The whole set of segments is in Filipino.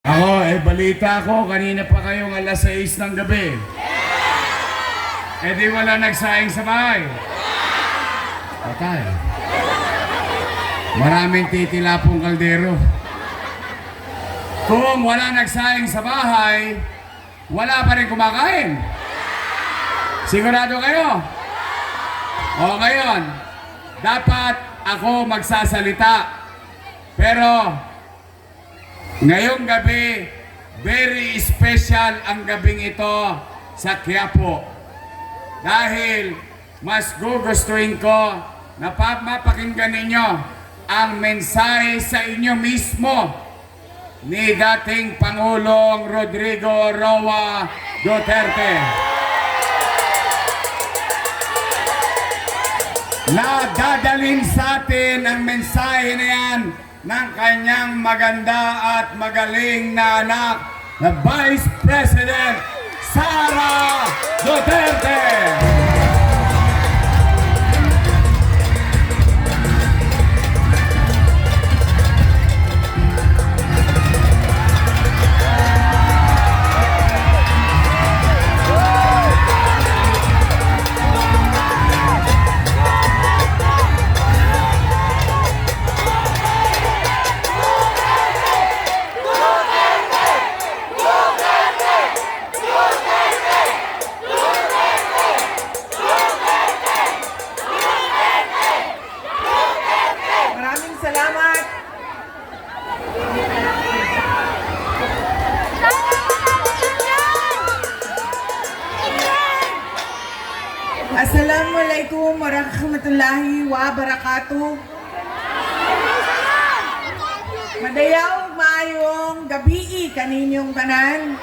Balita ko, kanina pa kayong alas 6 ng gabi. Di wala nagsaing sa bahay. Patay. Maraming titilapong kaldero. Kung wala nagsaing sa bahay, wala pa rin kumakain. Sigurado kayo? O ngayon, dapat ako magsasalita. Pero ngayong gabi, very special ang gabing ito sa Quiapo. Dahil mas gugustuhin ko na mapakinggan ninyo ang mensahe sa inyo mismo ni dating Pangulong Rodrigo Roa Duterte. Na dadalhin sa atin ang mensahe na yan ng kanyang maganda at magaling na anak na Vice President Sara Duterte. Salamat. Assalamualaikum warahmatullahi wabarakatuh. Madayaw maayong gabi kaninyong tanan.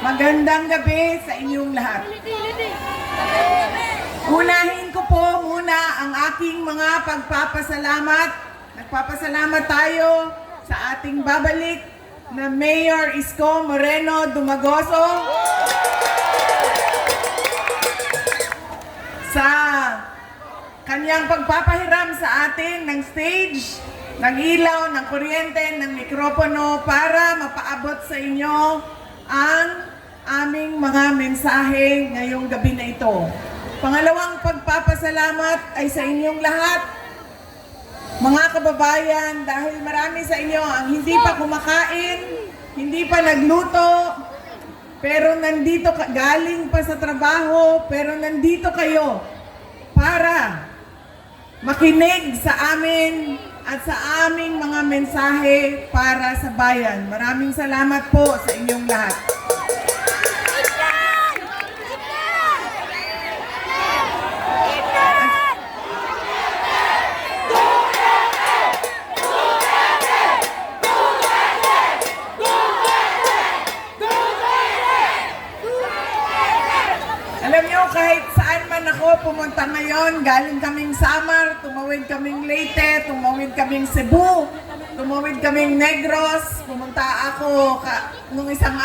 Magandang gabi sa inyong lahat. Unahin ko po muna ang aking mga pagpapasalamat. Nagpapasalamat tayo sa ating babalik na Mayor Isko Moreno Dumagoso sa kanyang pagpapahiram sa atin ng stage, ng ilaw, ng kuryente, ng mikropono para mapaabot sa inyo ang aming mga mensahe ngayong gabi na ito. Pangalawang pagpapasalamat ay sa inyong lahat, mga kababayan, dahil marami sa inyo ang hindi pa kumakain, hindi pa nagluto, pero nandito galing pa sa trabaho, pero nandito kayo para makinig sa amin at sa aming mga mensahe para sa bayan. Maraming salamat po sa inyong lahat. Alam nyo, kahit saan man ako pumunta ngayon, galing kaming Samar, tumawid kaming Leyte, tumawid kaming Cebu, tumawid kaming Negros, pumunta ako nung isang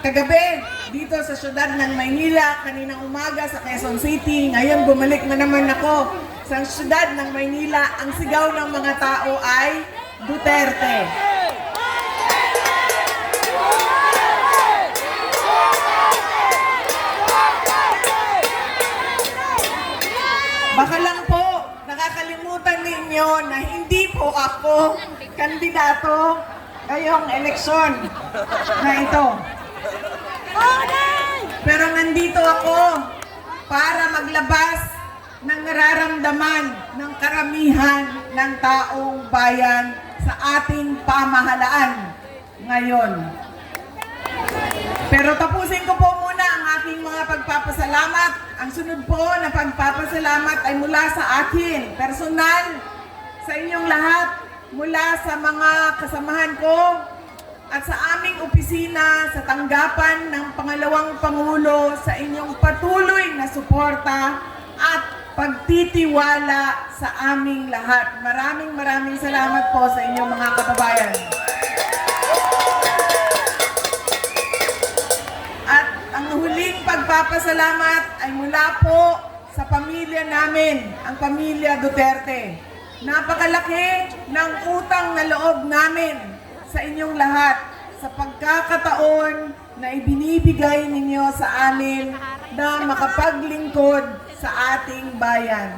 kagabi dito sa syudad ng Maynila, kaninang umaga sa Quezon City. Ngayon bumalik na naman ako sa syudad ng Maynila. Ang sigaw ng mga tao ay Duterte. Baka lang po, nakakalimutan ninyo na hindi po ako kandidato ngayong eleksyon na ito. Pero nandito ako para maglabas ng nararamdaman ng karamihan ng taong bayan sa ating pamahalaan ngayon. Pero tapusin ko po muna ang aking mga pagpapasalamat. Ang sunod po na pagpapasalamat ay mula sa akin, personal, sa inyong lahat, mula sa mga kasamahan ko at sa aming opisina sa tanggapan ng pangalawang Pangulo sa inyong patuloy na suporta at pagtitiwala sa aming lahat. Maraming salamat po sa inyong mga kababayan. At ang huling pagpapasalamat ay mula po sa pamilya namin, ang pamilya Duterte. Napakalaki ng utang na loob namin sa inyong lahat sa pagkakataon na ibinibigay ninyo sa amin na makapaglingkod sa ating bayan.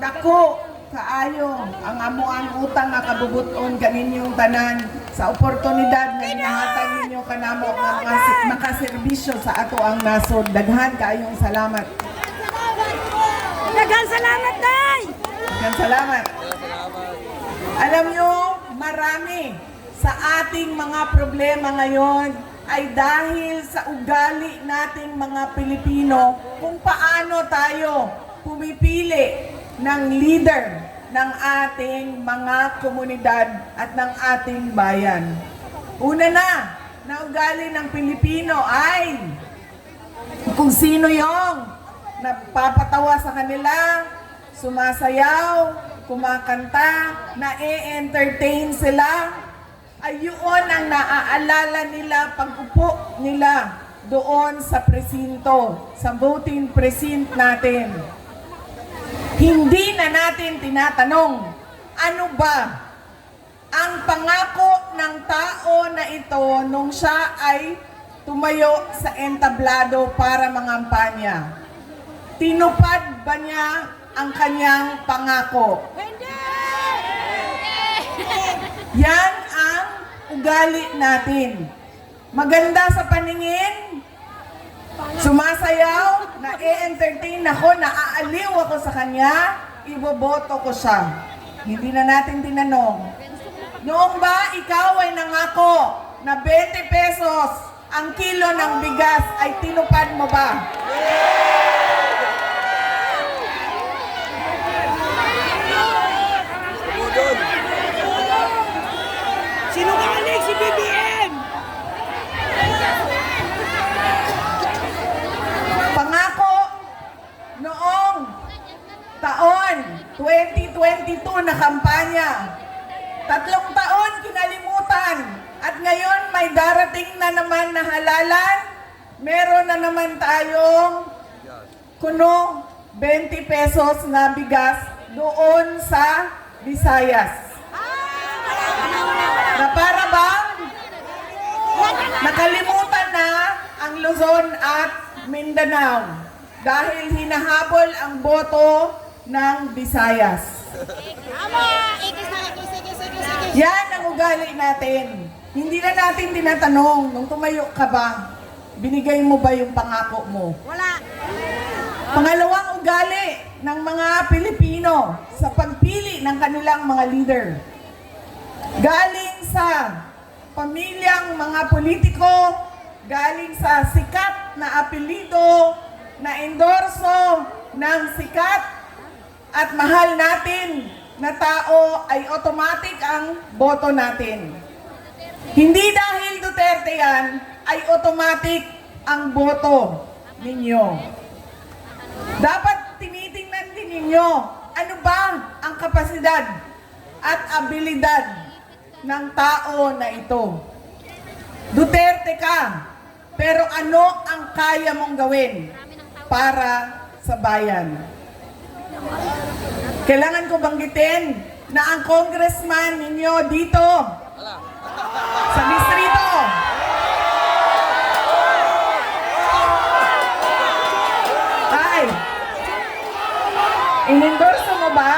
Dako kaayo ang amuang utang nga kabubuton kaninyong tanan sa oportunidad nga ginahatag ninyo kanamo nga makaserbisyo sa ato ang nasod. Daghan kaayong salamat. Daghang salamat, Day! Daghan salamat. Alam nyo, marami sa ating mga problema ngayon ay dahil sa ugali nating mga Pilipino kung paano tayo pumipili ng leader ng ating mga komunidad at ng ating bayan. Una na ugali ng Pilipino ay kung sino yung nagpapatawa sa kanila, sumasayaw, kumakanta, na-entertain sila, ay yun ang naaalala nila pag-upo nila doon sa presinto, sa voting precinct natin. Hindi na natin tinatanong, ano ba ang pangako ng tao na ito nung siya ay tumayo sa entablado para mangampanya? Tinupad ba niya ang kanyang pangako? Yan ang ugali natin. Maganda sa paningin, sumasayaw, na-entertain ako, naaaliw ako sa kanya, iboboto ko siya. Hindi na natin tinanong. Noong ba ikaw ay nangako na 20 pesos ang kilo ng bigas ay tinupad mo ba? Sinungaling si BBM! Pangako noong taon 2022 na kampanya. 3 taon kinalimutan at ngayon may darating na naman na halalan. Meron na naman tayong kuno 20 pesos na bigas doon sa Visayas. Na para bang nakalimutan na ang Luzon at Mindanao dahil hinahabol ang boto ng Visayas. Yan ang ugali natin. Hindi na natin tinatanong, nung tumayo ka ba, binigay mo ba yung pangako mo? Wala! Pangalawang ugali ng mga Pilipino sa pagpili ng kanilang mga leader. Galing sa pamilyang mga politiko, galing sa sikat na apelido, na endorso ng sikat at mahal natin na tao ay automatic ang boto natin. Hindi dahil Duterte yan, ay automatic ang boto ninyo. Dapat tinitingnan din ninyo ano ba ang kapasidad at abilidad ng tao na ito. Duterte ka, pero ano ang kaya mong gawin para sa bayan? Kailangan ko banggitin na ang congressman ninyo dito sa distrito ay inendorso mo ba?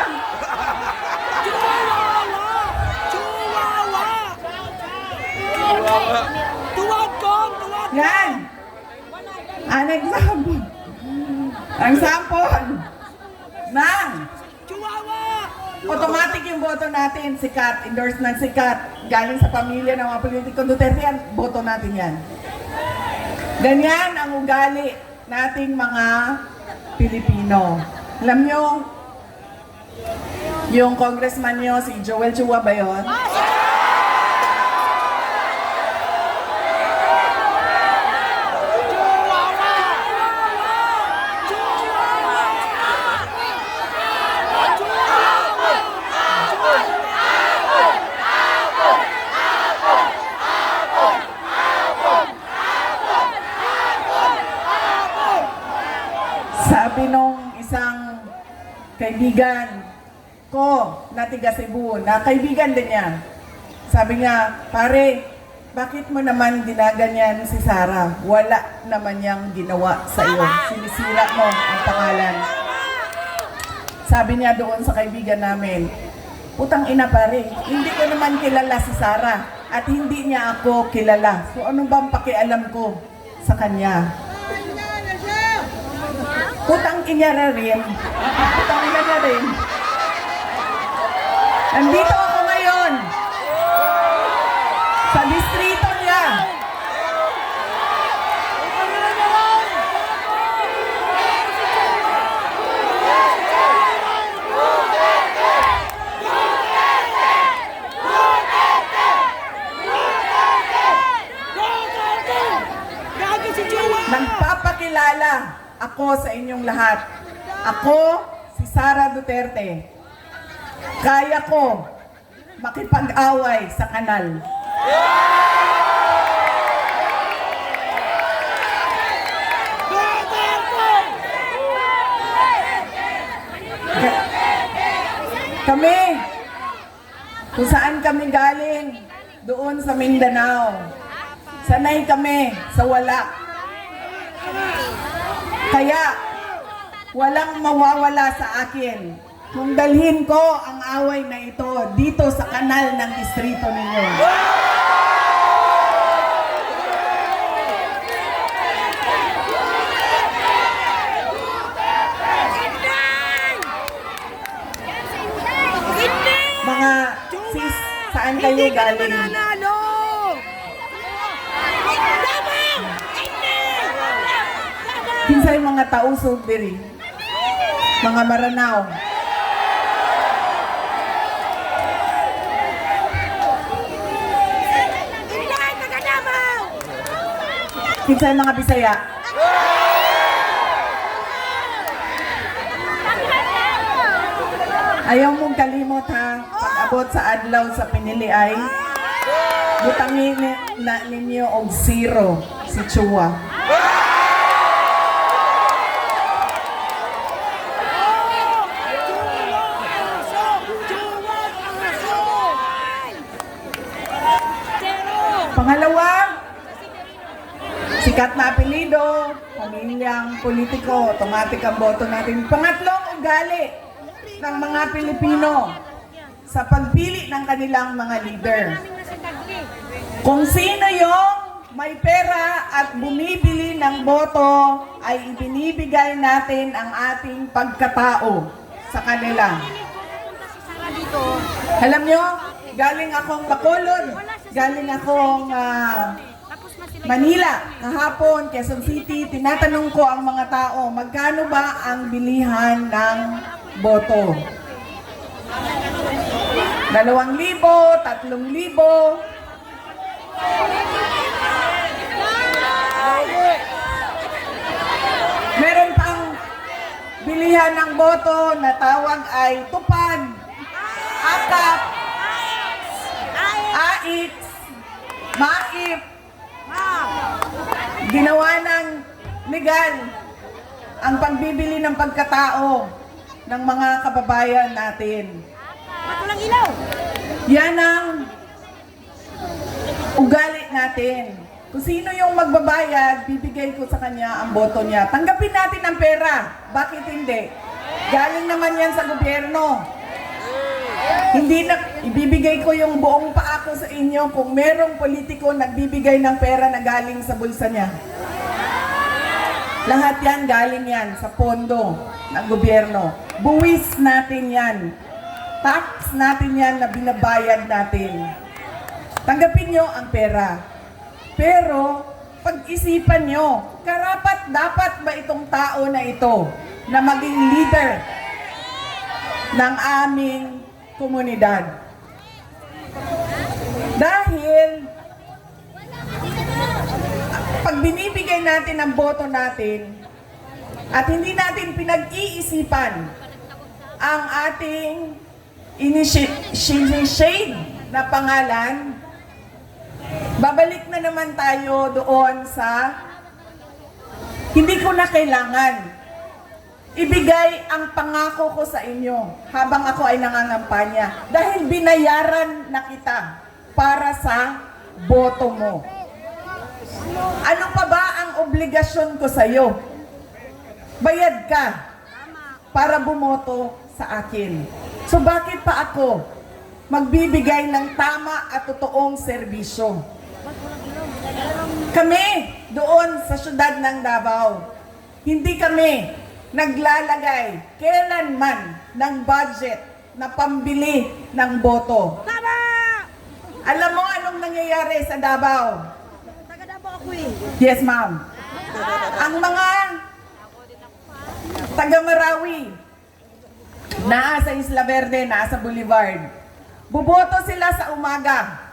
Tuwag ko! Tuwag! Yan! An example. Ang sample ng Chihuahua! automatic yung boto natin, sikat, endorse ng sikat, galing sa pamilya ng mga politiko Duterte yan, boto natin yan. Ganyan ang ugali nating mga Pilipino. Alam nyo, yung congressman nyo, si Joel Chua ba yun? Sabi nung isang kaibigan ko na tiga Cebu, na kaibigan din niya. Sabi niya, pare, bakit mo naman ginaganyan si Sarah? Wala naman niyang ginawa sa iyo. Sinisira mo ang pangalan. Sabi niya doon sa kaibigan namin, putang ina pare, hindi ko naman kilala si Sarah at hindi niya ako kilala. So ano bang pakialam ko sa kanya? Putang ina na rin. Putang ina na rin. Nandito ako ngayon sa distrito niya. Gago si Chua! Nagpapakilala ako sa inyong lahat. Ako, si Sara Duterte. Kaya ko makipag-away sa kanal. Kami, kung saan kami galing, doon sa Mindanao. Sanay kami sa wala. Kaya, walang mawawala sa akin kung dalhin ko ang away na ito dito sa kanal ng distrito ninyo. Mga sis, saan kayo Hindi ka na galing? mananalo! Kinsay mga tausog diri? Mga Maranao. Hindi! Nagkadamaw! Kinsay mga Bisaya? Ayaw mong kalimot ha, pag-abot sa adlaw sa pinili ay butangin na ninyo og zero si Chua. Pangalawa, sikat na apelido, pamilyang politiko, automatic ang boto natin. Pangatlong, ugali ng mga Pilipino sa pagpili ng kanilang mga leader. Kung sino yung may pera at bumibili ng boto, ay ibinibigay natin ang ating pagkatao sa kanila. Alam nyo, galing akong Bacolod, galing akong Manila, kahapon, Quezon City, tinatanong ko ang mga tao, magkano ba ang bilihan ng boto? 2,000, 3,000. Meron pang bilihan ng boto na tawag ay tupad, akap, AIX, MAIP, ginawa ng legal ang pagbibili ng pagkatao ng mga kababayan natin. Walang ilaw! Yan ang ugali natin. Kung sino yung magbabayad, bibigay ko sa kanya ang boto niya. Tanggapin natin ang pera. Bakit hindi? Galing naman yan sa gobyerno. Hindi na, ibibigay ko yung buong paako sa inyo kung merong politiko nagbibigay ng pera na galing sa bulsa niya. Lahat yan, galing yan sa pondo ng gobyerno. Buwis natin yan. Tax natin yan na binabayad natin. Tanggapin nyo ang pera. Pero, pag-isipan nyo, karapat dapat ba itong tao na ito na maging leader ng aming komunidad? Dahil pag binibigay natin ang boto natin at hindi natin pinag-iisipan ang ating shade na pangalan, babalik na naman tayo doon sa hindi ko na kailangan ibigay ang pangako ko sa inyo habang ako ay nangangampanya dahil binayaran na kita para sa boto mo. Ano pa ba ang obligasyon ko sa'yo? Bayad ka para bumoto sa akin. So bakit pa ako magbibigay ng tama at totoong serbisyo? Kami doon sa syudad ng Davao, hindi kami naglalagay kailanman ng budget na pambili ng boto. Tama! Alam mo anong nangyayari sa Davao? Taga Davao ako eh. Yes, ma'am. Ang mga taga Marawi, naa sa Isla Verde, naa sa Boulevard, buboto sila sa umaga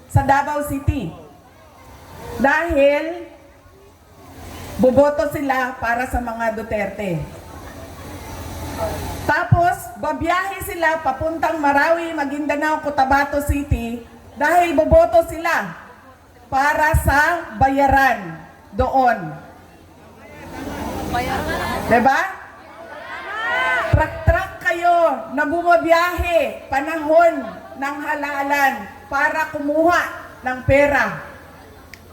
sa Davao City. Dahil boboto sila para sa mga Duterte. Tapos, babiyahe sila papuntang Marawi, Maguindanao, Cotabato City dahil boboto sila para sa bayaran doon. Diba? Truck-truck kayo na bumabiyahe panahon ng halalan para kumuha ng pera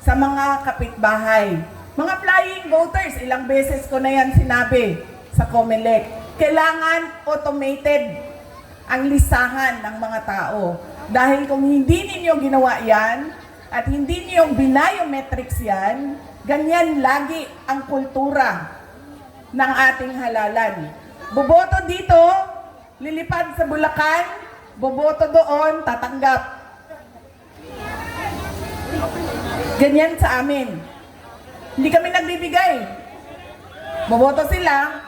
sa mga kapitbahay. Mga flying voters, ilang beses ko na yan sinabi sa COMELEC. Kailangan automated ang listahan ng mga tao. Dahil kung hindi ninyo ginawa yan, at hindi niyo biometrics yan, ganyan lagi ang kultura ng ating halalan. Boboto dito, lilipad sa Bulacan, boboto doon, tatanggap. Ganyan sa amin. Hindi kami nagbibigay. Boboto sila,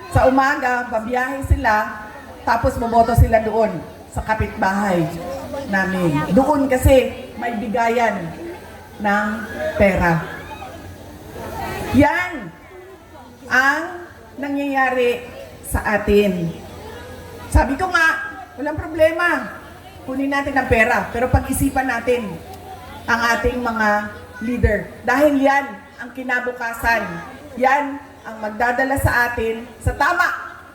sa umaga, babiyahe sila, tapos boboto sila doon sa kapitbahay namin. Doon kasi may bigayan ng pera. Yan ang nangyayari sa atin. Sabi ko nga, walang problema. Kunin natin ang pera, pero pag-isipan natin ang ating mga leader. Dahil yan ang kinabukasan. Yan ang magdadala sa atin sa tama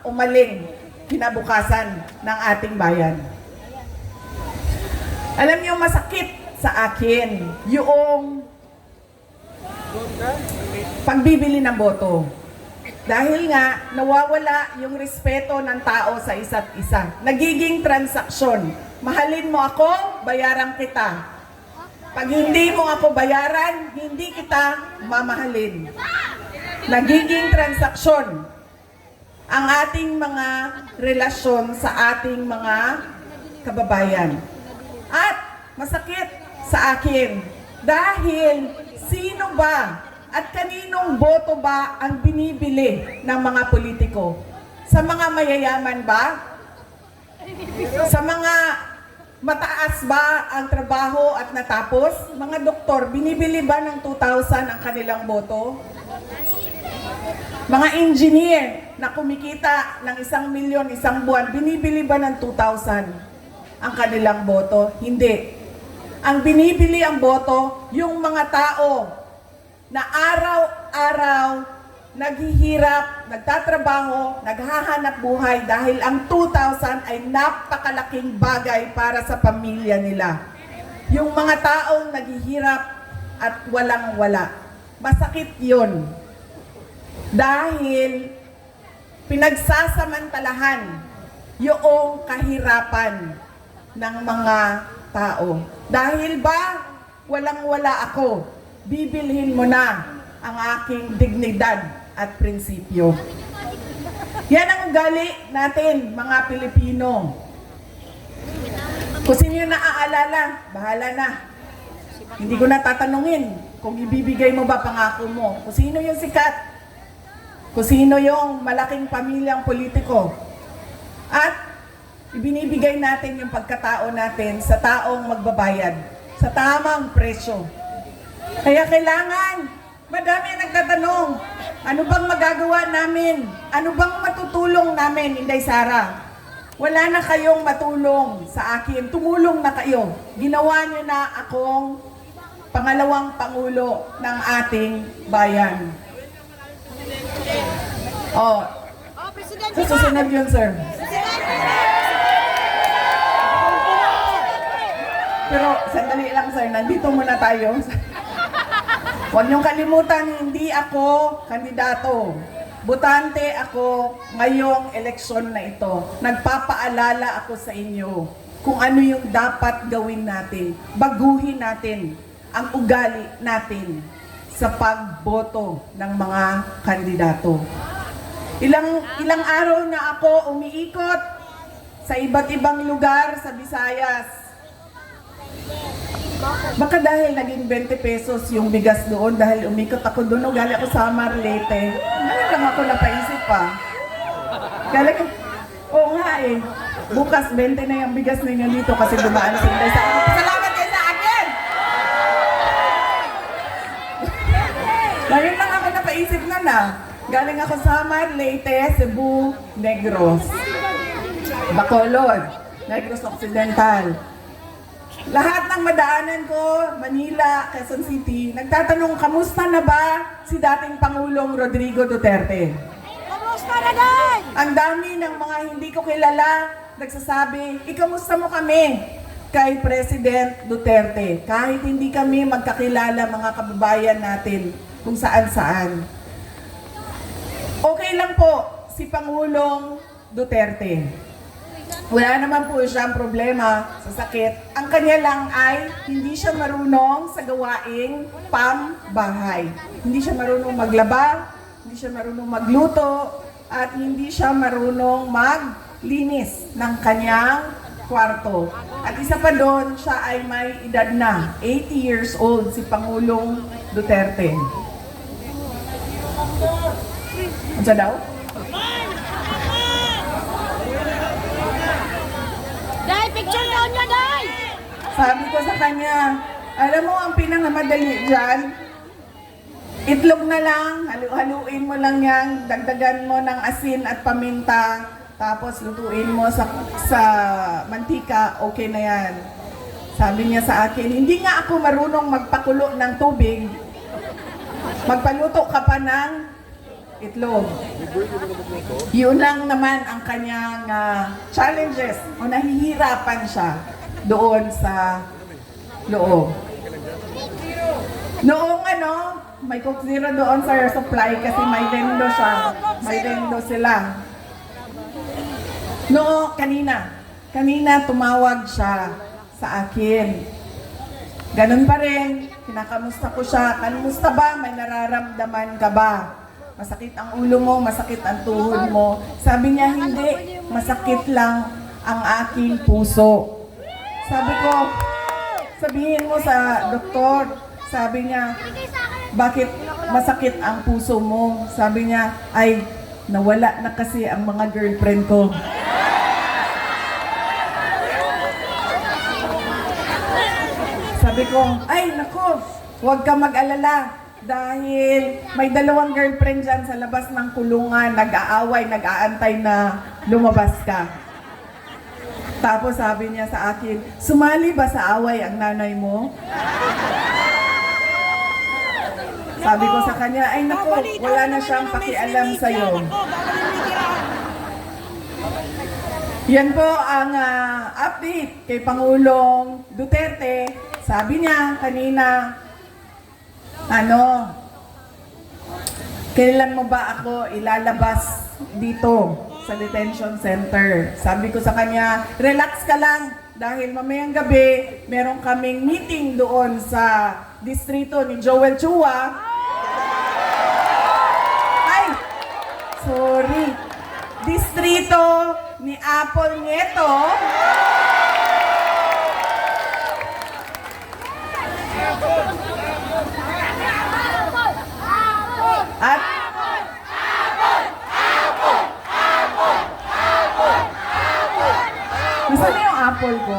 o maling kinabukasan ng ating bayan. Alam niyo, masakit sa akin yung pagbibili ng boto. Dahil nga, nawawala yung respeto ng tao sa isa't isa. Nagiging transaksyon. Mahalin mo ako, bayaran kita. Pag hindi mo ako bayaran, hindi kita mamahalin. Nagiging transaksyon ang ating mga relasyon sa ating mga kababayan. At masakit sa akin dahil sino ba at kaninong boto ba ang binibili ng mga politiko? Sa mga mayayaman ba? Sa mga mataas ba ang trabaho at natapos? Mga doktor, binibili ba ng 2,000 ang kanilang boto? Mga engineer na kumikita ng 1 milyon isang buwan, binibili ba ng 2,000 ang kanilang boto? Hindi. Ang binibili ang boto, yung mga tao na araw-araw naghihirap, nagtatrabaho, naghahanap buhay dahil ang 2,000 ay napakalaking bagay para sa pamilya nila. Yung mga taong naghihirap at walang-wala. Masakit yun. Dahil pinagsasamantalahan yung kahirapan ng mga tao. Dahil ba walang-wala ako, bibilhin mo na ang aking dignidad at prinsipyo. Yan ang ugali natin, mga Pilipino. Kung sino yung naaalala, bahala na. Hindi ko na tatanungin kung ibibigay mo ba pangako mo. Kung sino yung sikat, kung sino yung malaking pamilyang politiko. At ibinibigay natin yung pagkatao natin sa taong magbabayad, sa tamang presyo. Kaya kailangan, madami ang nagtatanong, ano bang magagawa namin? Ano bang matutulong namin, Inday Sara? Wala na kayong matulong sa akin. Tumulong na kayo. Ginawa niyo na akong pangalawang pangulo ng ating bayan. Oh, Presidente ka! susunod yun, sir. Pero sandali lang sir, nandito muna tayo. Huwag niyong kalimutan, hindi ako kandidato. Botante ako ngayong eleksyon na ito. Nagpapaalala ako sa inyo kung ano yung dapat gawin natin. Baguhin natin ang ugali natin sa pagboto ng mga kandidato. Ilang araw na ako umiikot sa iba't ibang lugar sa Visayas. Baka dahil naging 20 pesos yung bigas doon, dahil umikot ako doon, galing ako sa Marlete. Ngayon lang ako napaisip pa. Galing, oo nga eh. Bukas 20 na yung bigas ninyo dito kasi dumaan sila sa akin. Salamat kayo sa akin! Ngayon lang ako napaisip na. Galing ako sa Marlete, Cebu, Negros, Bacolod, Negros Occidental. Lahat ng madaanan ko, Manila, Quezon City, nagtatanong, kamusta na ba si dating Pangulong Rodrigo Duterte? Kamusta na day? Ang dami ng mga hindi ko kilala, nagsasabi, ikamusta mo kami kay President Duterte? Kahit hindi kami magkakilala mga kababayan natin kung saan-saan. Okay lang po si Pangulong Duterte. Wala naman po siyang problema sa sakit. Ang kanya lang ay hindi siya marunong sa gawaing pambahay. Hindi siya marunong maglaba, hindi siya marunong magluto, at hindi siya marunong maglinis ng kanyang kwarto. At isa pa doon, siya ay may edad na, 80 years old, si Pangulong Duterte. Ano siya daw? Day, picture daw niya, day! Sabi ko sa kanya, alam mo ang pinakamadali dyan, itlog na lang, haluin mo lang yan, dagdagan mo ng asin at paminta, tapos lutuin mo sa mantika, okay na yan. Sabi niya sa akin, hindi nga ako marunong magpakulo ng tubig, magpaluto ka pa ng itlog. Yun lang naman ang kanyang challenges o nahihirapan siya doon sa loob. Noong may Coke Zero doon sa Air Supply kasi may vendo siya. May vendo sila. Kanina tumawag siya sa akin. Ganun pa rin, kinakamusta ko siya. Kamusta ba? May nararamdaman ka ba? Masakit ang ulo mo, masakit ang tuhod mo. Sabi niya, hindi. Masakit lang ang aking puso. Sabi ko, sabihin mo sa doktor. Sabi niya, bakit masakit ang puso mo? Sabi niya, ay, nawala na kasi ang mga girlfriend ko. Sabi ko, ay, nako, huwag ka mag-alala. Dahil may 2 girlfriend dyan sa labas ng kulungan, nag-aaway, nag-aantay na lumabas ka. Tapos sabi niya sa akin, sumali ba sa away ang nanay mo? Sabi ko sa kanya, ay naku, wala na siyang pakialam sa'yo. Yan po ang update kay Pangulong Duterte. Sabi niya kanina, kailan mo ba ako ilalabas dito sa detention center? Sabi ko sa kanya, relax ka lang dahil mamayang gabi meron kaming meeting doon sa distrito ni Joel Chua. Ay, sorry. Distrito ni Apple Nieto. At nasaan na yung apple ko?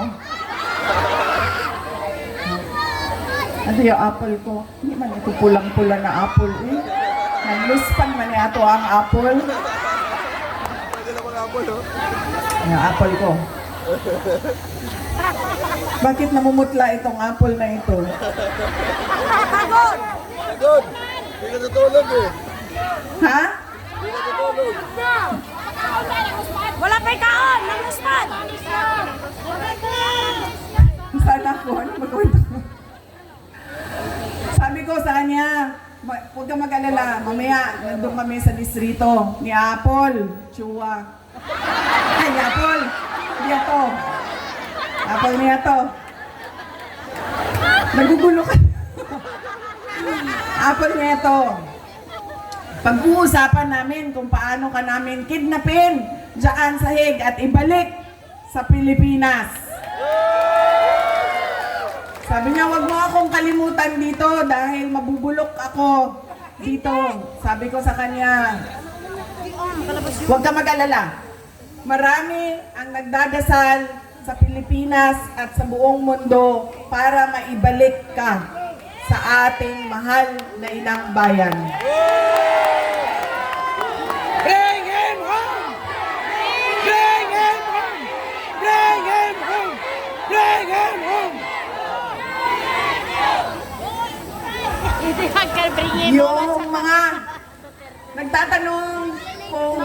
Ano yung apple ko? Hindi man ito pulang-pula na apple eh. Nagluspan man ito ang apple. Yung apple ko. Bakit namumutla itong apple na ito? Pagod! Good. Hindi ka natulog eh. Ha? Hindi ka natulog. Wala pa'y kaon! Nanguspan! Sana Kung ano magkwento ko. Sabi ko sa kanya, huwag kang mag-alala, mamaya nandun kami sa distrito ni Apple, Chua. Ay, ni Apple, niya to. Apple niya to. Nagugulo ka. Apple niya to. Pag-uusapan namin kung paano ka namin kidnapin dyan sa Hague at ibalik sa Pilipinas. Sabi niya, wag mo akong kalimutan dito dahil mabubulok ako dito. Sabi ko sa kanya, huwag ka mag-alala. Marami ang nagdadasal sa Pilipinas at sa buong mundo para maibalik ka sa ating mahal na inang bayan. Bring him home! Bring him home! Bring him home! Bring him home! I can bring him Yung mga nagtatanong kung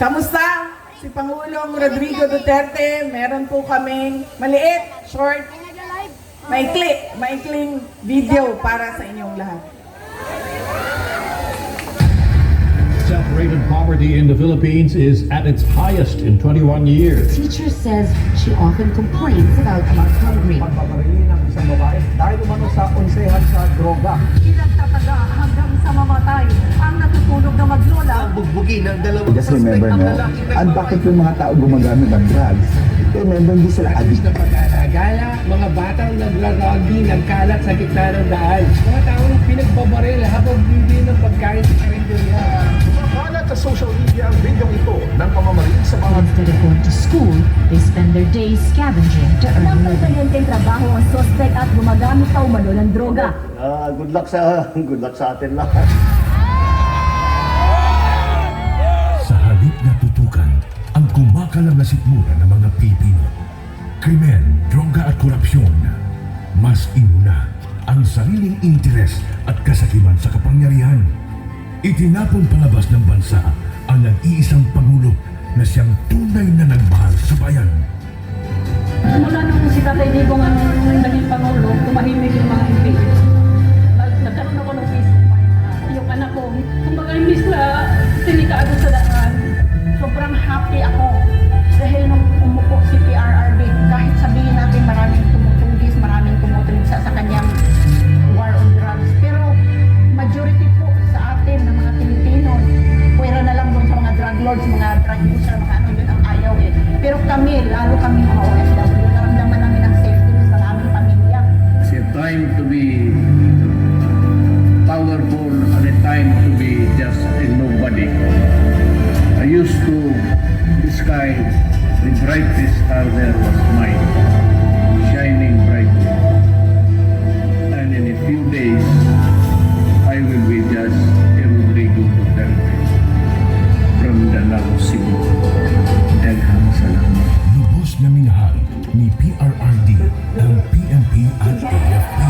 kamusta si Pangulong Rodrigo Duterte, meron po kaming maliit, short, maikling video para sa inyong lahat. Self-rated poverty in the Philippines is at its highest in 21 years. Teacher says she often complains about being hungry. Pagbabarili ng isang babae dahil umano sa onsehan sa droga. Pinagtataga hanggang sa mamatay ang natutulog na maglola. Bugbugin ng dalawang Just remember, no, at bakit yung mga tao gumagamit ng drugs? Remember, hindi sila addict. Na pag-alagala, mga batang nagrarugby, nagkalat sa gitna ng daan. Mga taong pinagbabaril habang bibili ng pagkain sa karinderya. Makalat sa social media ang video ito ng pamamaril sa mga Instead of going to school, they spend their days scavenging to earn a living. trabaho ang suspect at gumagamit pa umano ng droga. Good luck sa atin lahat. Sa halip na tutukan ang kumakalam na sikmura ng mga Pilipino, krimen, droga at korupsyon, mas inuna ang sariling interes at kasakiman sa kapangyarihan. Itinapon palabas ng bansa ang nag-iisang Pangulo na siyang tunay na nagmahal sa bayan. Mula nung si Tatay Digong ang naging Pangulo, tumahimik yung mga MP. Nagkaroon ako ng Facebook. Yung anak ko, kumbaga imbis na tinikaado sa daan, sobrang happy ako. Dahil nung umupo si PRRD, kahit sabihin natin maraming tumutugis, maraming tumutugisa sa kanyang war on drugs. Pero majority po sa atin ng mga Pilipino, pwera na lang doon sa mga drug lords, mga drug user, mga ano yun ang ayaw eh. Pero kami, lalo kami mga OFW, naramdaman namin ang safety sa aming pamilya. It's a time to be powerful and a time to be just a nobody. I used to describe the brightest star there was mine, shining brightly. And in a few days, I will be just a Rodrigo Duterte from Danao, Cebu. Daghang salamat. Lubos na minahal ni PRRD ang PNP at AFP.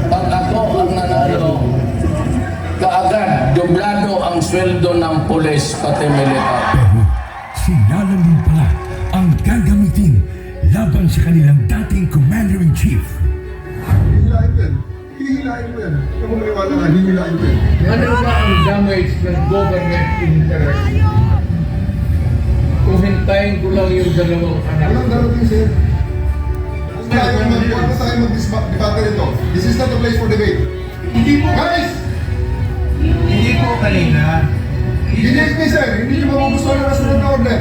Pag ako ang nanalo, kaagad doblado ang sweldo ng pulis pati militar. Pero sinalan din pala ang gagamitin laban sa kanilang dating Commander-in-Chief. Hihilain ko yan. Hihilain mo yan. Kung maniwala nga, hihilain ko yan. Ano ba ang damage ng government interest? Kung hintayin ko lang yung dalawang anak. Walang darating, sir. Huwag na tayo mag-debate nito. This is not the place for debate. Hindi po, Guys! hindi po kanina. Dinig ni sir, hindi nyo magugustuhan ng nasunod na order.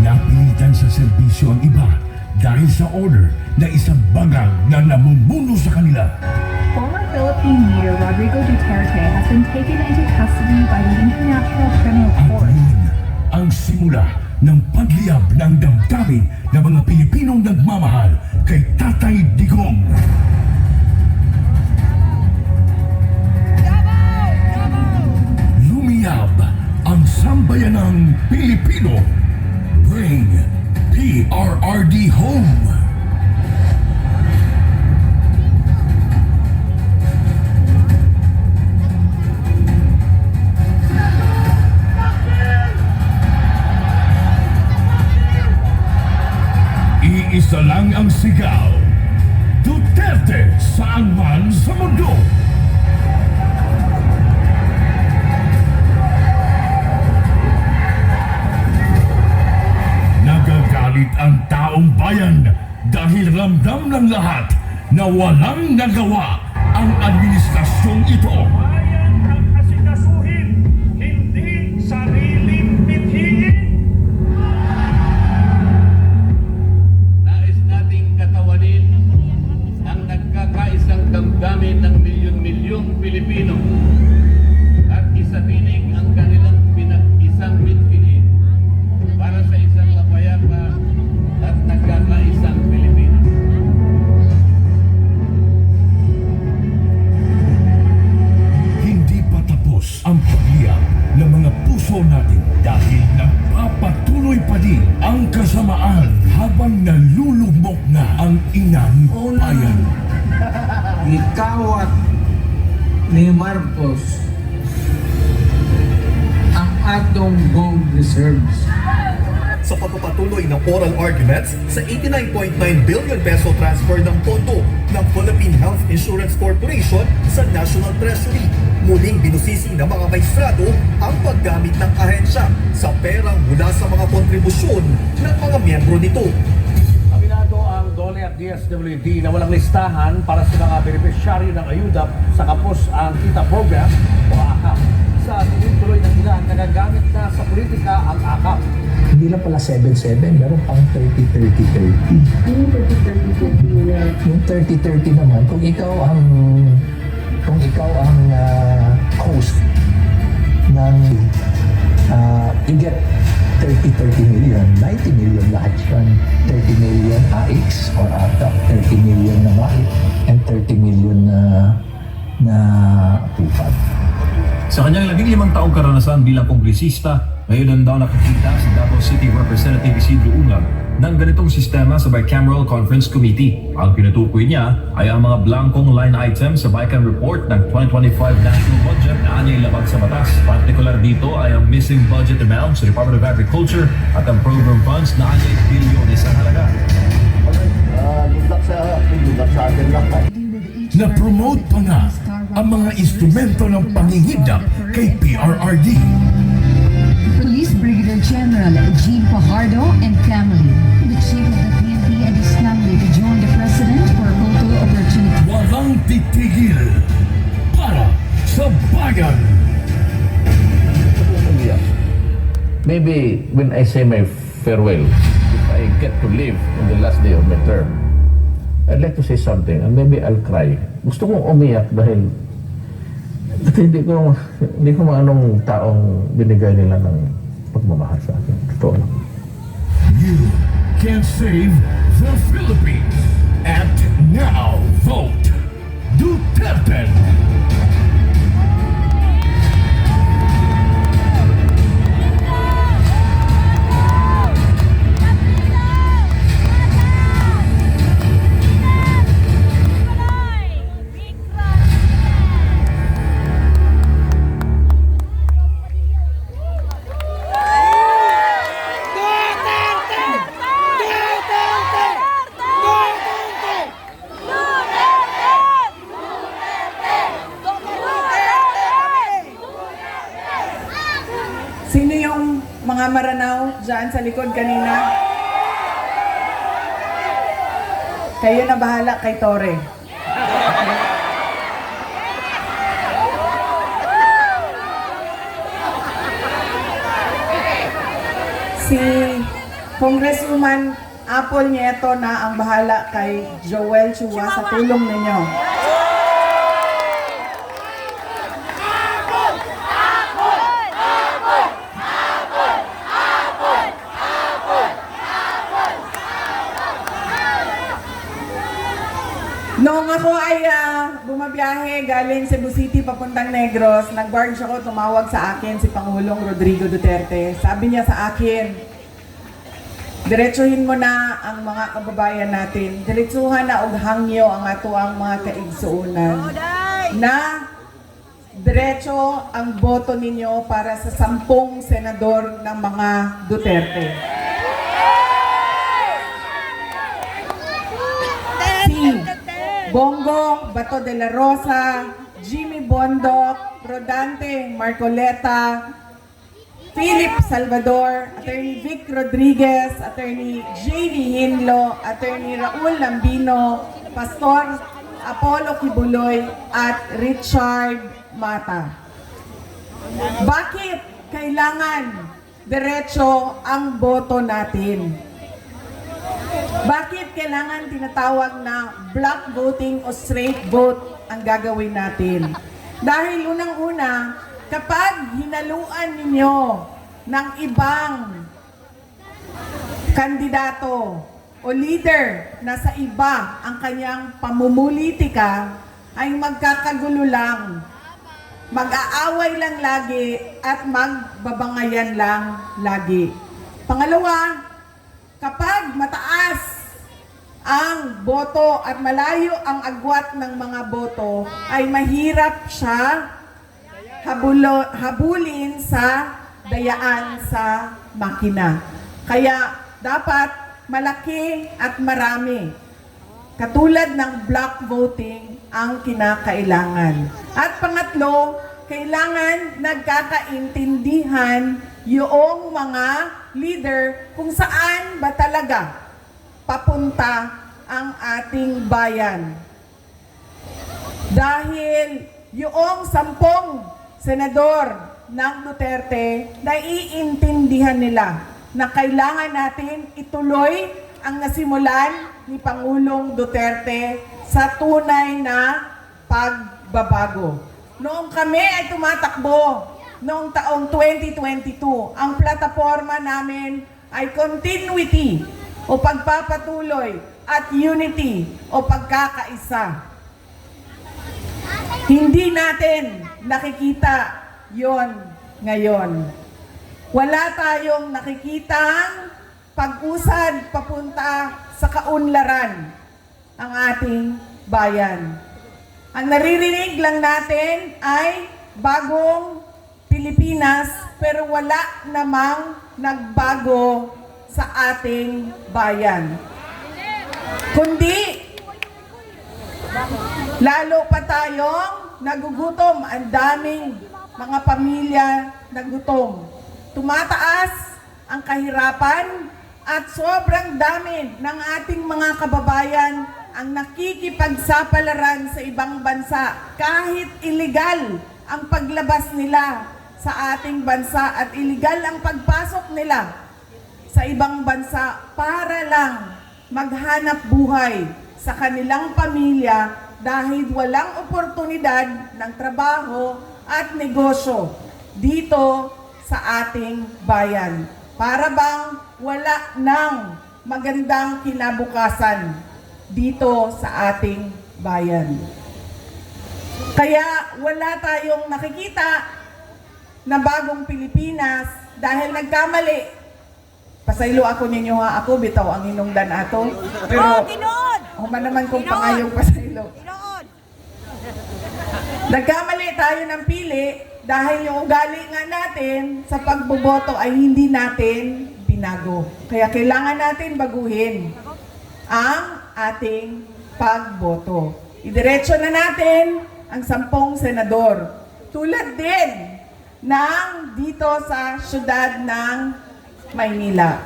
Napilitan sa serbisyo ang iba dahil sa order na isang bagang na namumuno sa kanila. Former Philippine leader Rodrigo Duterte has been taken into custody by the International Criminal At Court. yun ang simula ng pagliyab ng damdamin ng mga Pilipinong nagmamahal kay Tatay Digong. Lumiyab ang sambayanang Pilipino. Bring PRRD home. Isa lang ang sigaw. Duterte saan man sa mundo. Nagagalit ang taong bayan dahil ramdam ng lahat na walang nagawa ang administrasyong ito. Bayan ang asikasuhin, hindi sariling mithiin. Nais nating katawanin ang nagkakaisang damdamin ng milyon-milyong Pilipino at isatinig ang kanilang pinag-isang mithiin para sa isang mapayapa at nagkakaisang Pilipino. Hindi pa tapos ang pagliyak ng mga puso natin dahil nagpapatuloy pa din ang kasamaan habang nalulugmok na ang inang bayan. Ikaw at ni Marcos ang atong gold reserves. Sa pagpapatuloy ng oral arguments sa 89.9 billion peso transfer ng pondo ng Philippine Health Insurance Corporation sa National Treasury. Muling binusisi ng mga maestrado ang paggamit ng ahensya sa perang mula sa mga kontribusyon ng mga miyembro nito. Aminado ang DOLE at DSWD na walang listahan para sa mga benepisyaryo ng ayuda sa kapos ang kita program o AKAP. Sa tuloy ng ilan, nagagamit na sa politika ang AKAP. Hindi lang pala 7-7, meron pang 30-30-30. Yung 30-30 naman, kung ikaw ang host ng you get 30 million, 90 million lahat yun. 30 million AX or ATAP, 30 million na MAIT, and 30 million na TUPAD. Sa kanyang 15 taong karanasan bilang kongresista, ngayon lang daw nakakita si Davao City Representative Isidro Ungab ng ganitong sistema sa Bicameral Conference Committee. Ang pinutukoy niya ay ang mga blankong line item sa Bicam Report ng 2025 National Budget na anyay labag sa batas. Partikular dito ay ang missing budget amount sa Department of Agriculture at ang program funds na anyay bilyones ang halaga. Good luck sa atin lahat. Na-promote pa nga ang mga instrumento ng pangingidap kay PRRD. Police Brigadier General Jean Fajardo and family, the chief of the PNP and his family to join the president for a photo opportunity. Walang titigil para sa bayan. Maybe when I say my farewell, if I get to live in the last day of my term, I'd like to say something and maybe I'll cry. Gusto kong umiyak dahil hindi ko maanong taong binigay nila ng pagmamahal sa akin. Totoo lang. You can save the Philippines. Act now. Vote Duterte. Sino yung mga maranaw dyan sa likod kanina? Kayo na bahala kay Tore. Si Congresswoman Apple Nieto na ang bahala kay Joel Chua sa tulong ninyo. Noong ako ay bumabiyahe galing Cebu City papuntang Negros, nag-barge ako, tumawag sa akin si Pangulong Rodrigo Duterte. Sabi niya sa akin, diretsuhin mo na ang mga kababayan natin. Diretsuhan na og hangyo ang ato ang mga kaigsuunan. Na diretso ang boto ninyo para sa 10 senador ng mga Duterte. Bongo Bato de la Rosa, Jimmy Bondoc, Rodante Marcoleta, Philip Salvador, Attorney Vic Rodriguez, Attorney J.D. Hinlo, Attorney Raul Lambino, Pastor Apollo Kibuloy, at Richard Mata. Bakit kailangan diretso ang boto natin? Bakit kailangan tinatawag na block voting o straight vote ang gagawin natin? Dahil unang-una, kapag hinaluan ninyo ng ibang kandidato o leader na sa iba ang kanyang pamumulitika, ay magkakagulo lang, mag-aaway lang lagi at magbabangayan lang lagi. Pangalawa, kapag mataas ang boto at malayo ang agwat ng mga boto, ay mahirap siya habulin sa dayaan sa makina. Kaya dapat malaki at marami, katulad ng block voting, ang kinakailangan. At pangatlo, kailangan nagkakaintindihan yung mga leader kung saan ba talaga papunta ang ating bayan. Dahil yung 10 senador ng Duterte, naiintindihan nila na kailangan natin ituloy ang nasimulan ni Pangulong Duterte sa tunay na pagbabago. Noong kami ay tumatakbo, noong taong 2022, ang plataforma namin ay continuity o pagpapatuloy at unity o pagkakaisa. Hindi natin nakikita yon ngayon. Wala tayong nakikitang pag-usad papunta sa kaunlaran ang ating bayan. Ang naririnig lang natin ay bagong Pilipinas, pero wala namang nagbago sa ating bayan. Kundi, lalo pa tayong nagugutom. Ang daming mga pamilya nagutom. Tumataas ang kahirapan at sobrang dami ng ating mga kababayan ang nakikipagsapalaran sa ibang bansa kahit illegal ang paglabas nila sa ating bansa at illegal ang pagpasok nila sa ibang bansa para lang maghanap buhay sa kanilang pamilya dahil walang oportunidad ng trabaho at negosyo dito sa ating bayan. Para bang wala ng magandang kinabukasan dito sa ating bayan. Kaya wala tayong nakikita na bagong Pilipinas dahil nagkamali. Pasaylo ako ninyo ha, ako bitaw ang hinungdan ato. Pero human naman kung pangayong pasaylo. Nagkamali tayo ng pili dahil yung ugali nga natin sa pagboboto ay hindi natin binago. Kaya kailangan natin baguhin ang ating pagboto. Idiretso na natin ang 10 senador. Tulad din ng dito sa syudad ng Maynila.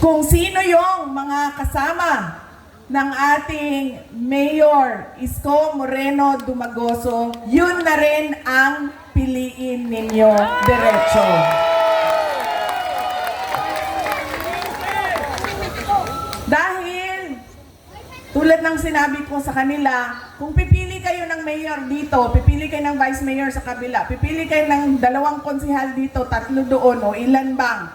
Kung sino yung mga kasama ng ating Mayor Isko Moreno Dumagoso, yun na rin ang piliin ninyo diretso. Dahil, tulad ng sinabi ko sa kanila, kung pipili kayo ng mayor dito, pipili kayo ng vice mayor sa kabila, pipili kayo ng 2 konsehal dito, 3 doon, o ilan bang,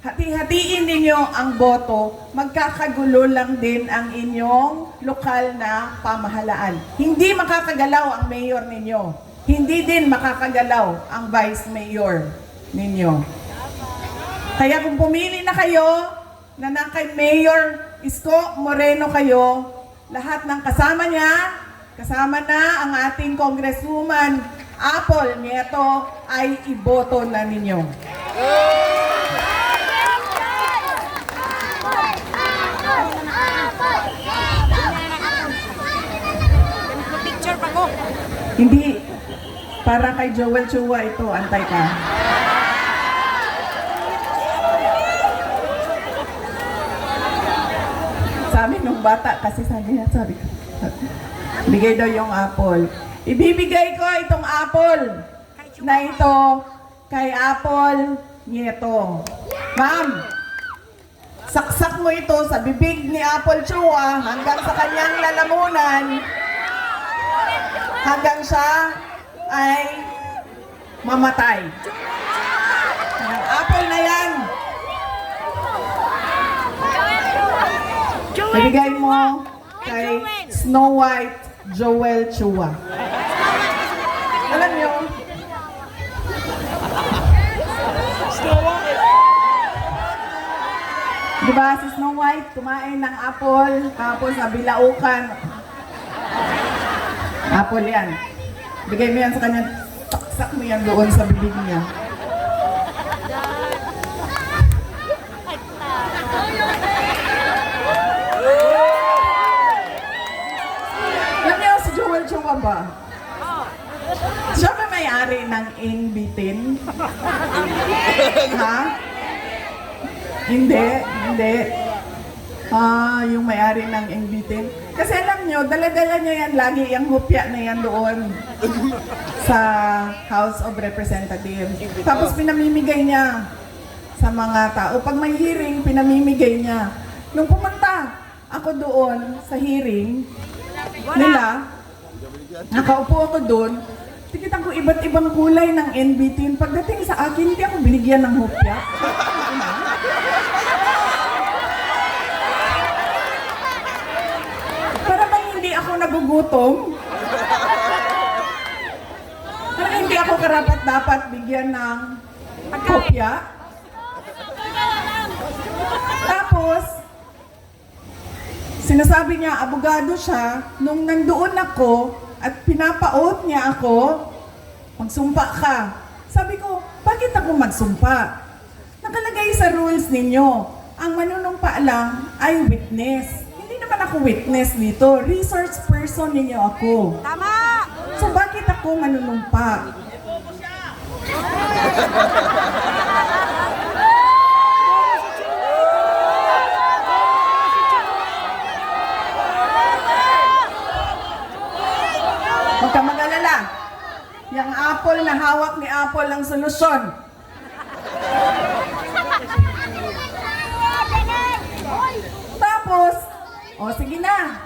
hati-hatiin ninyo ang boto, magkakagulo lang din ang inyong lokal na pamahalaan. Hindi makakagalaw ang mayor ninyo. Hindi din makakagalaw ang vice mayor ninyo. Kaya kung pumili na kayo, na kay Mayor Isko Moreno kayo, lahat ng kasama niya, kasama na ang ating Congresswoman Apple Nieto, ay iboto na ninyo. Hindi. Para kay Joel Chua ito, antay ka. Sabi nung bata, kasi sabi ko, bigay daw yung apple. Ibibigay ko itong apple na ito kay Apple Nieto. Ma'am, saksak mo ito sa bibig ni Apple Chua hanggang sa kanyang lalamunan, hanggang siya ay mamatay. Ang apple na yan, ibigay mo kay Snow White Joel Chua. Alam nyo, diba si Snow White kumain ng apple, tapos nabilaukan. Apple yan. Bigay mo yan sa kanya, taksak mo yan doon sa bibig niya. Alam niyo si Joel Chua ba? Siya ba may-ari ng In-Bitin? Ha? Hindi. Yung may-ari ng In-Bitin. Kasi alam nyo, dala-dala niya yan lagi, yung hupya na yan doon sa House of Representatives. Tapos pinamimigay niya sa mga tao. Pag may hearing, pinamimigay niya. Nung pumunta ako doon sa hearing nila, nakaupo ako doon, tikitan ko iba't ibang kulay ng In-Bitin. Pagdating sa akin, hindi ako binigyan ng hupya. Para bang hindi ako nagugutom? Para hindi ako karapat-dapat bigyan ng hupya? Tapos, sinasabi niya, abogado siya, nung nandoon ako at pinapaot niya ako, magsumpa ka. Sabi ko, bakit ako magsumpa? Nakalagay sa rules ninyo, ang manunumpa lang ay witness. Hindi naman ako witness dito, resource person ninyo ako. Tama! So bakit ako manunumpa? Huwag ka mag-alala. Yung apple na hawak ni Apple ang solusyon. Tapos, sige na.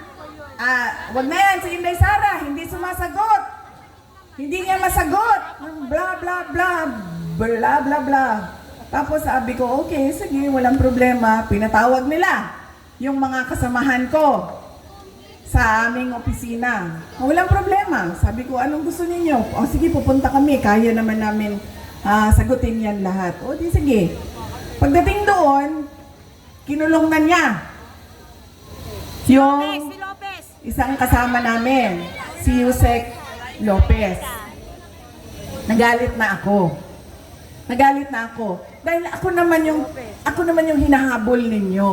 Wag na yan, si Inday Sara, hindi sumasagot. Hindi niya masagot. Bla bla bla. Bla bla bla. Tapos sabi ko, okay, sige, walang problema. Pinatawag nila yung mga kasamahan ko sa aming opisina. Walang problema. Sabi ko, anong gusto ninyo? Sige, pupunta kami. Kaya naman namin sagutin yan lahat. Di sige. Pagdating doon, kinulong na niya yung isang kasama namin, si Yusek Lopez. Nagalit na ako. Dahil ako naman yung hinahabol ninyo.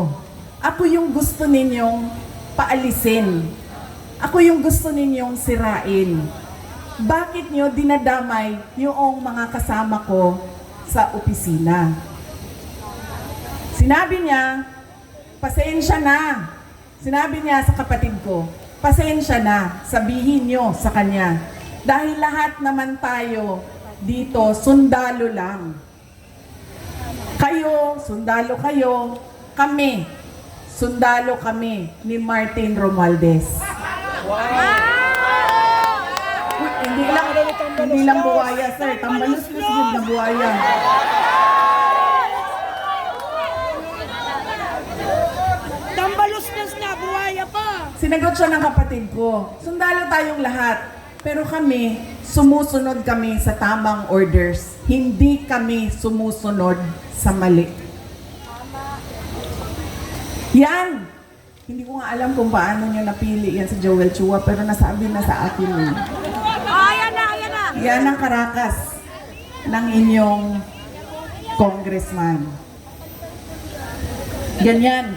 Ako yung gusto ninyong paalisin. Ako yung gusto ninyong sirain. Bakit nyo dinadamay yung mga kasama ko sa opisina? Sinabi niya, pasensya na. Sinabi niya sa kapatid ko, pasensya na, sabihin nyo sa kanya. Dahil lahat naman tayo dito, sundalo lang. Kayo, sundalo kayo. Kami, sundalo kami ni Martin Romualdez. Hindi lang buwaya, sir. Tambalos na sigid na buwaya. Tambalos na buwaya pa. Sinagot siya ng kapatid ko. Sundalo tayong lahat. Pero kami, sumusunod kami sa tamang orders. Hindi kami sumusunod sa mali. Yan! Hindi ko nga alam kung paano niya napili yan si Joel Chua, pero nasabi na sa akin yun. Ayan na. Yan ang karakas ng inyong congressman. Ganyan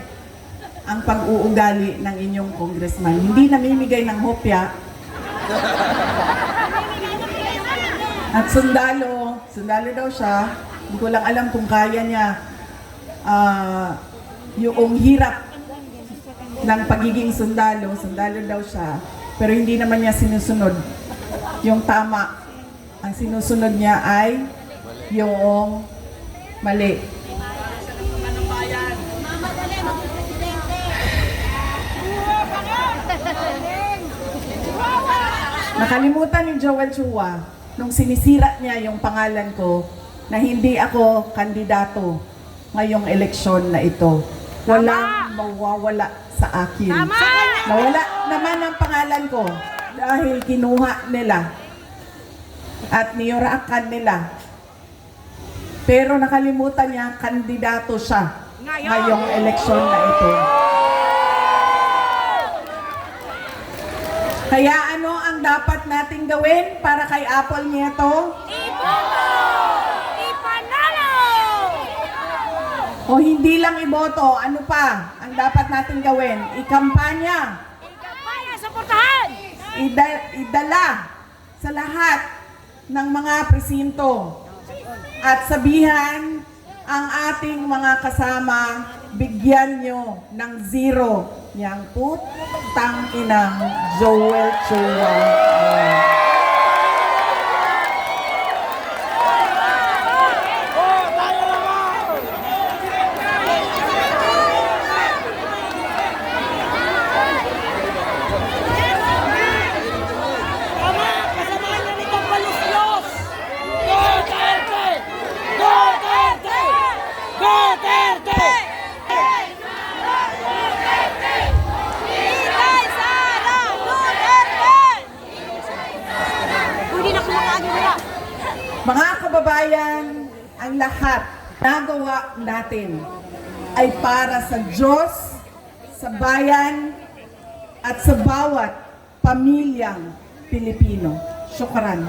ang pag-uugali ng inyong congressman. Hindi namimigay ng hopya. At sundalo daw siya. Hindi ko lang alam kung kaya niya yung hirap ng pagiging sundalo daw siya. Pero hindi naman niya sinusunod yung tama. Ang sinusunod niya ay yung mali. Nakalimutan ni Joel Chua nung sinisira niya yung pangalan ko na hindi ako kandidato ngayong eleksyon na ito. Walang mawawala sa akin. Nawala naman ang pangalan ko dahil kinuha nila at niyuraakan nila. Pero nakalimutan niya, kandidato siya ngayong eleksyon na ito. Kaya ano ang dapat nating gawin para kay Apple Nieto? Iboto! Ipanalo! O hindi lang iboto, ano pa ang dapat nating gawin? Ikampanya. Ikampanya, suportahan! Idala sa lahat ng mga presinto at sabihan ang ating mga kasama, bigyan nyo ng 0 yang putang inang Joel Chua. Mga kababayan, ang lahat nagawa natin ay para sa Diyos, sa bayan, at sa bawat pamilyang Pilipino. Syukran.